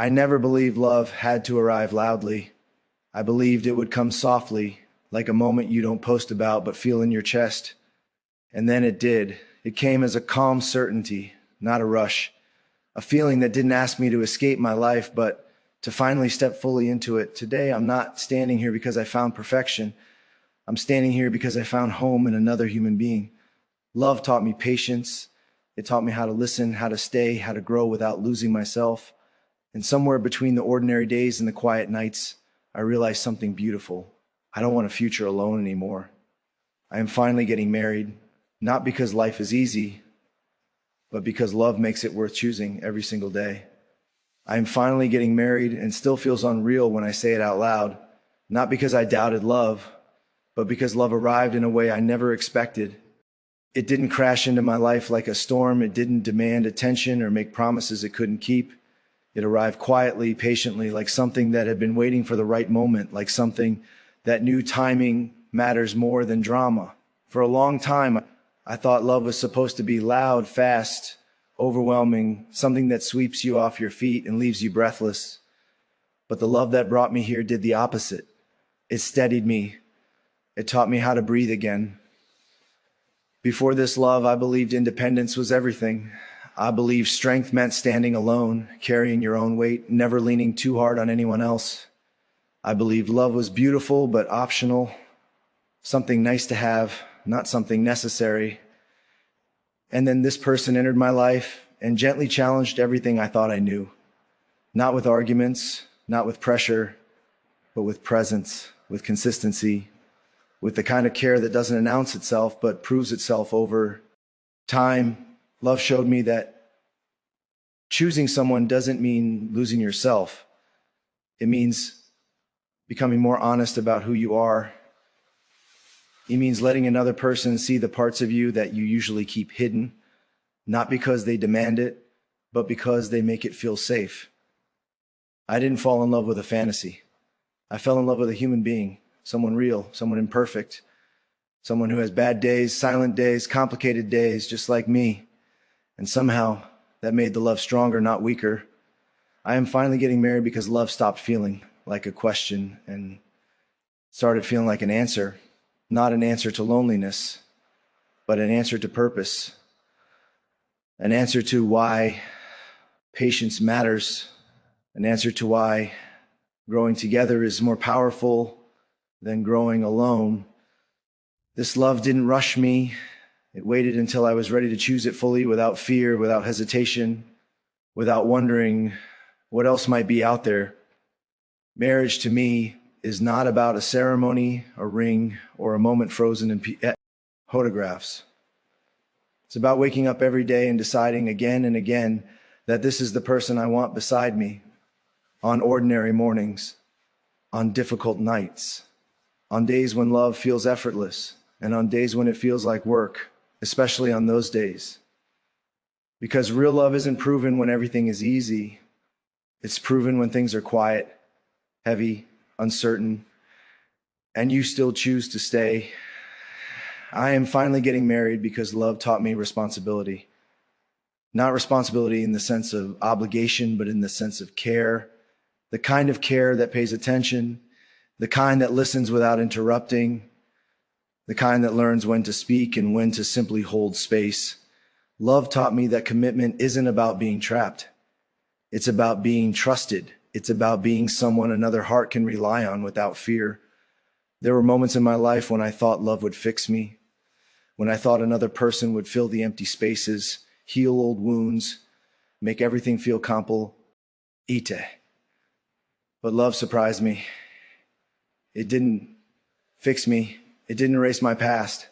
I never believed love had to arrive loudly. I believed it would come softly, like a moment you don't post about but feel in your chest. And then it did. It came as a calm certainty, not a rush. A feeling that didn't ask me to escape my life, but to finally step fully into it. Today, I'm not standing here because I found perfection. I'm standing here because I found home in another human being. Love taught me patience. It taught me how to listen, how to stay, how to grow without losing myself. And somewhere between the ordinary days and the quiet nights, I realized something beautiful. I don't want a future alone anymore. I am finally getting married, not because life is easy, but because love makes it worth choosing every single day. I am finally getting married and still feels unreal when I say it out loud, not because I doubted love, but because love arrived in a way I never expected. It didn't crash into my life like a storm. It didn't demand attention or make promises it couldn't keep. It arrived quietly, patiently, like something that had been waiting for the right moment, like something that knew timing matters more than drama. For a long time, I thought love was supposed to be loud, fast, overwhelming, something that sweeps you off your feet and leaves you breathless. But the love that brought me here did the opposite. It steadied me. It taught me how to breathe again. Before this love, I believed independence was everything. I believed strength meant standing alone, carrying your own weight, never leaning too hard on anyone else. I believed love was beautiful but optional, something nice to have, not something necessary. And then this person entered my life and gently challenged everything I thought I knew. Not with arguments, not with pressure, but with presence, with consistency, with the kind of care that doesn't announce itself but proves itself over time. Love showed me that choosing someone doesn't mean losing yourself. It means becoming more honest about who you are. It means letting another person see the parts of you that you usually keep hidden, not because they demand it, but because they make it feel safe. I didn't fall in love with a fantasy. I fell in love with a human being, someone real, someone imperfect, someone who has bad days, silent days, complicated days, just like me. And somehow that made the love stronger, not weaker. I am finally getting married because love stopped feeling like a question and started feeling like an answer. Not an answer to loneliness, but an answer to purpose. An answer to why patience matters. An answer to why growing together is more powerful than growing alone. This love didn't rush me. It waited until I was ready to choose it fully, without fear, without hesitation, without wondering what else might be out there. Marriage to me is not about a ceremony, a ring, or a moment frozen in photographs. It's about waking up every day and deciding again and again that this is the person I want beside me, on ordinary mornings, on difficult nights, on days when love feels effortless, and on days when it feels like work, especially on those days. Because real love isn't proven when everything is easy. It's proven when things are quiet, heavy, uncertain, and you still choose to stay. I am finally getting married because love taught me responsibility. Not responsibility in the sense of obligation, but in the sense of care. The kind of care that pays attention, the kind that listens without interrupting, the kind that learns when to speak and when to simply hold space. Love taught me that commitment isn't about being trapped. It's about being trusted. It's about being someone another heart can rely on without fear. There were moments in my life when I thought love would fix me, when I thought another person would fill the empty spaces, heal old wounds, make everything feel complete. But love surprised me. It didn't fix me. It didn't erase my past.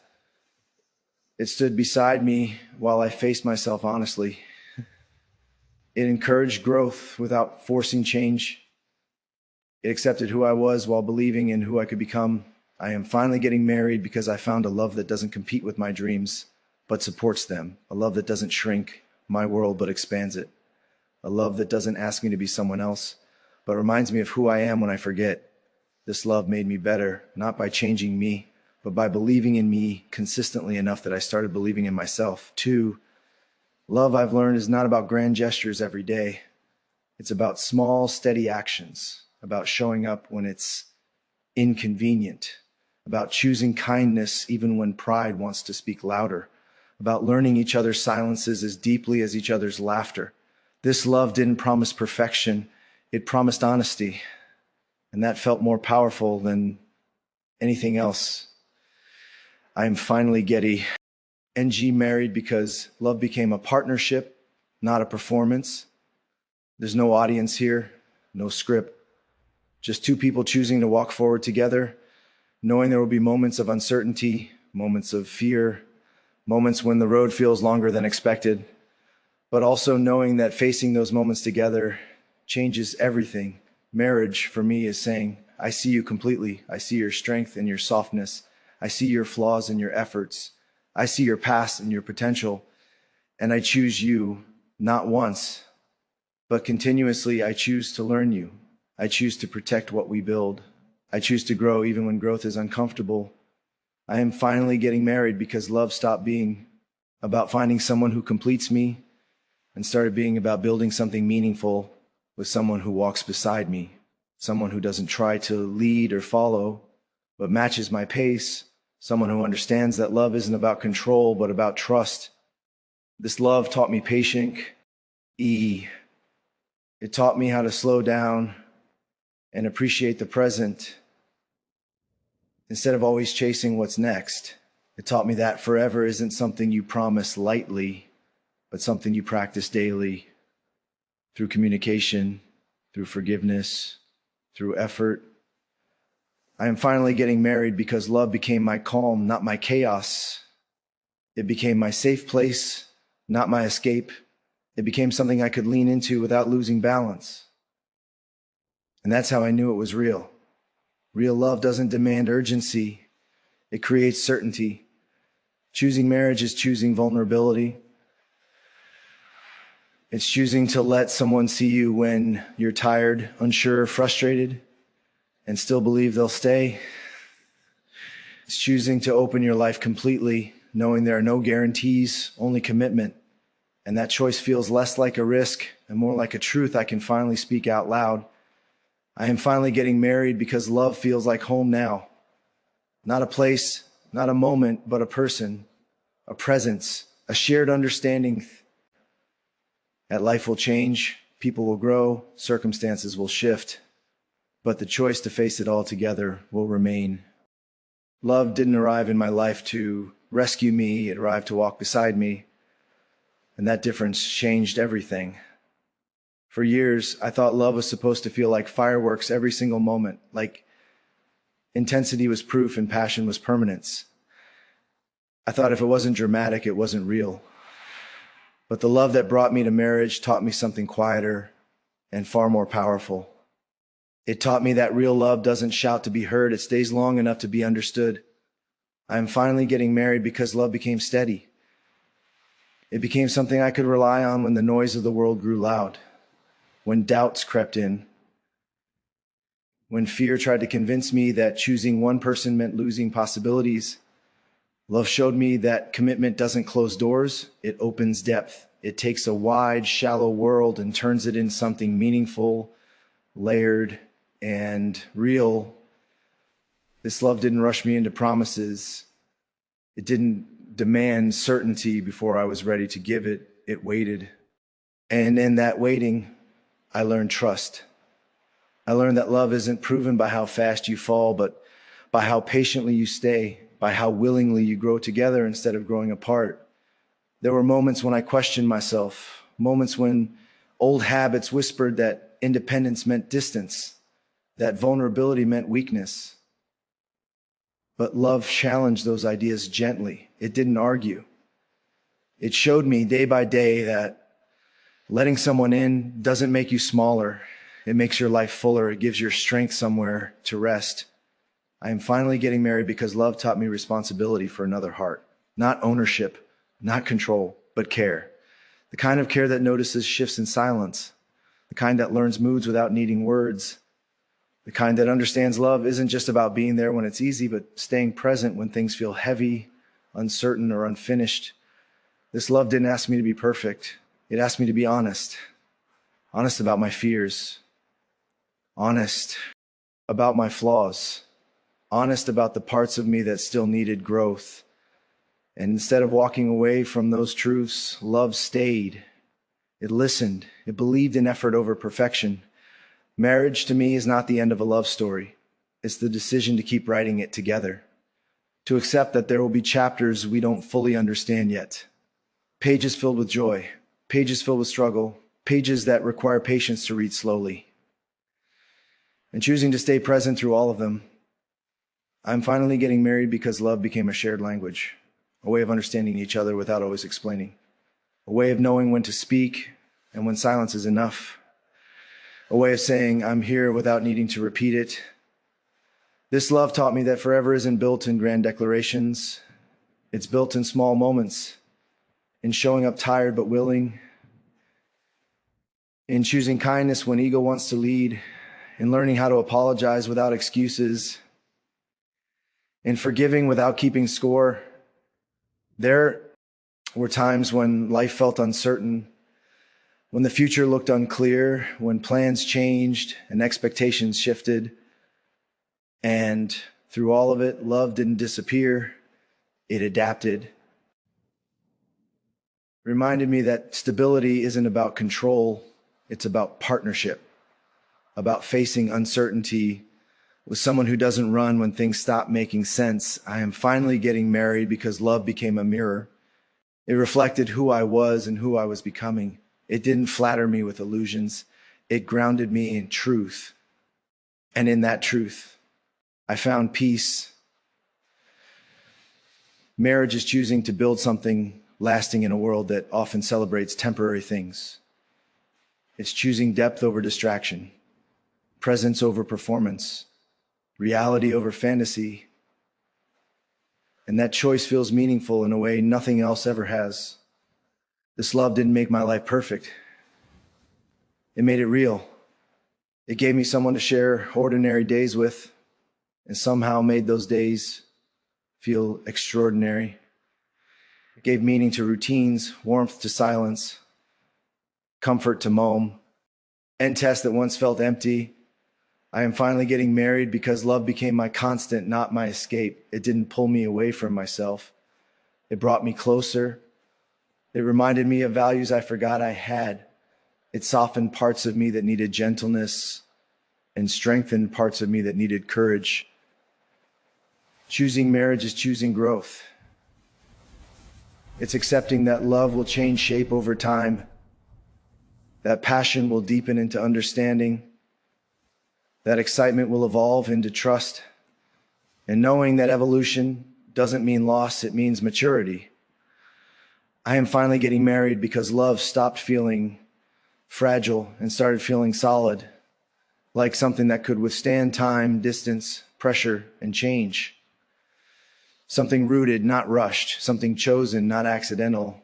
It stood beside me while I faced myself honestly. It encouraged growth without forcing change. It accepted who I was while believing in who I could become. I am finally getting married because I found a love that doesn't compete with my dreams, but supports them. A love that doesn't shrink my world, but expands it. A love that doesn't ask me to be someone else, but reminds me of who I am when I forget. This love made me better, not by changing me, but by believing in me consistently enough that I started believing in myself. 2, love, I've learned, is not about grand gestures every day. It's about small, steady actions, about showing up when it's inconvenient, about choosing kindness even when pride wants to speak louder, about learning each other's silences as deeply as each other's laughter. This love didn't promise perfection, it promised honesty, and that felt more powerful than anything else. I am finally getting married because love became a partnership, not a performance. There's no audience here, no script, just two people choosing to walk forward together, knowing there will be moments of uncertainty, moments of fear, moments when the road feels longer than expected, but also knowing that facing those moments together changes everything. Marriage, for me, is saying, I see you completely. I see your strength and your softness. I see your flaws and your efforts. I see your past and your potential. And I choose you, not once, but continuously. I choose to learn you. I choose to protect what we build. I choose to grow even when growth is uncomfortable. I am finally getting married because love stopped being about finding someone who completes me and started being about building something meaningful with someone who walks beside me, someone who doesn't try to lead or follow, but matches my pace, someone who understands that love isn't about control, but about trust. This love taught me patience. It taught me how to slow down and appreciate the present instead of always chasing what's next. It taught me that forever isn't something you promise lightly, but something you practice daily through communication, through forgiveness, through effort. I am finally getting married because love became my calm, not my chaos. It became my safe place, not my escape. It became something I could lean into without losing balance. And that's how I knew it was real. Real love doesn't demand urgency. It creates certainty. Choosing marriage is choosing vulnerability. It's choosing to let someone see you when you're tired, unsure, frustrated, and still believe they'll stay. It's choosing to open your life completely, knowing there are no guarantees, only commitment. And that choice feels less like a risk and more like a truth I can finally speak out loud. I am finally getting married because love feels like home now. Not a place, not a moment, but a person, a presence, a shared understanding that life will change, people will grow, circumstances will shift, but the choice to face it all together will remain. Love didn't arrive in my life to rescue me, it arrived to walk beside me, and that difference changed everything. For years, I thought love was supposed to feel like fireworks every single moment, like intensity was proof and passion was permanence. I thought if it wasn't dramatic, it wasn't real. But the love that brought me to marriage taught me something quieter and far more powerful. It taught me that real love doesn't shout to be heard, it stays long enough to be understood. I am finally getting married because love became steady. It became something I could rely on when the noise of the world grew loud, when doubts crept in, when fear tried to convince me that choosing one person meant losing possibilities. Love showed me that commitment doesn't close doors, it opens depth. It takes a wide, shallow world and turns it into something meaningful, layered, and real. This love didn't rush me into promises. It didn't demand certainty before I was ready to give it. It waited. And in that waiting, I learned trust. I learned that love isn't proven by how fast you fall, but by how patiently you stay, by how willingly you grow together instead of growing apart. There were moments when I questioned myself, moments when old habits whispered that independence meant distance, that vulnerability meant weakness. But love challenged those ideas gently. It didn't argue. It showed me day by day that letting someone in doesn't make you smaller. It makes your life fuller. It gives your strength somewhere to rest. I am finally getting married because love taught me responsibility for another heart. Not ownership, not control, but care. The kind of care that notices shifts in silence. The kind that learns moods without needing words. The kind that understands love isn't just about being there when it's easy, but staying present when things feel heavy, uncertain, or unfinished. This love didn't ask me to be perfect. It asked me to be honest. honest about my fears, honest about my flaws, honest about the parts of me that still needed growth. And instead of walking away from those truths, love stayed. It listened. It believed in effort over perfection. Marriage to me is not the end of a love story. It's the decision to keep writing it together, to accept that there will be chapters we don't fully understand yet. Pages filled with joy, pages filled with struggle, pages that require patience to read slowly. And choosing to stay present through all of them, I'm finally getting married because love became a shared language, a way of understanding each other without always explaining, a way of knowing when to speak and when silence is enough, a way of saying I'm here without needing to repeat it. This love taught me that forever isn't built in grand declarations. It's built in small moments, in showing up tired but willing, in choosing kindness when ego wants to lead, in learning how to apologize without excuses, in forgiving without keeping score. There were times when life felt uncertain, when the future looked unclear, when plans changed and expectations shifted. And through all of it, love didn't disappear, it adapted. It reminded me that stability isn't about control, it's about partnership, about facing uncertainty with someone who doesn't run when things stop making sense. I am finally getting married because love became a mirror. It reflected who I was and who I was becoming. It didn't flatter me with illusions. It grounded me in truth. And in that truth, I found peace. Marriage is choosing to build something lasting in a world that often celebrates temporary things. It's choosing depth over distraction, presence over performance, reality over fantasy. And that choice feels meaningful in a way nothing else ever has. This love didn't make my life perfect. It made it real. It gave me someone to share ordinary days with, and somehow made those days feel extraordinary. It gave meaning to routines, warmth to silence, comfort to moan, and tests that once felt empty. I am finally getting married because love became my constant, not my escape. It didn't pull me away from myself. It brought me closer. It reminded me of values I forgot I had. It softened parts of me that needed gentleness and strengthened parts of me that needed courage. Choosing marriage is choosing growth. It's accepting that love will change shape over time, that passion will deepen into understanding, that excitement will evolve into trust, and knowing that evolution doesn't mean loss, it means maturity. I am finally getting married because love stopped feeling fragile and started feeling solid, like something that could withstand time, distance, pressure, and change. Something rooted, not rushed, something chosen, not accidental.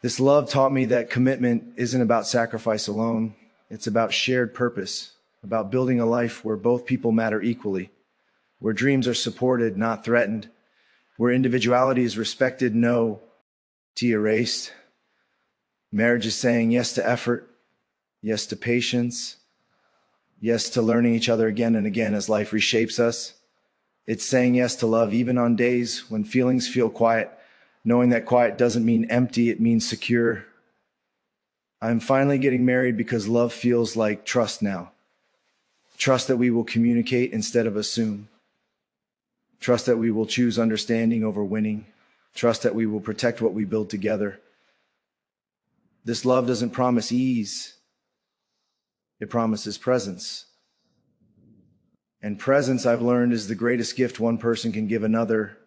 This love taught me that commitment isn't about sacrifice alone. It's about shared purpose, about building a life where both people matter equally, where dreams are supported, not threatened, where individuality is respected, no erased. Marriage is saying yes to effort, yes to patience, yes to learning each other again and again as life reshapes us. It's saying yes to love even on days when feelings feel quiet, knowing that quiet doesn't mean empty, it means secure. I'm finally getting married because love feels like trust now. Trust that we will communicate instead of assume. Trust that we will choose understanding over winning. Trust that we will protect what we build together. This love doesn't promise ease. It promises presence. And presence, I've learned, is the greatest gift one person can give another.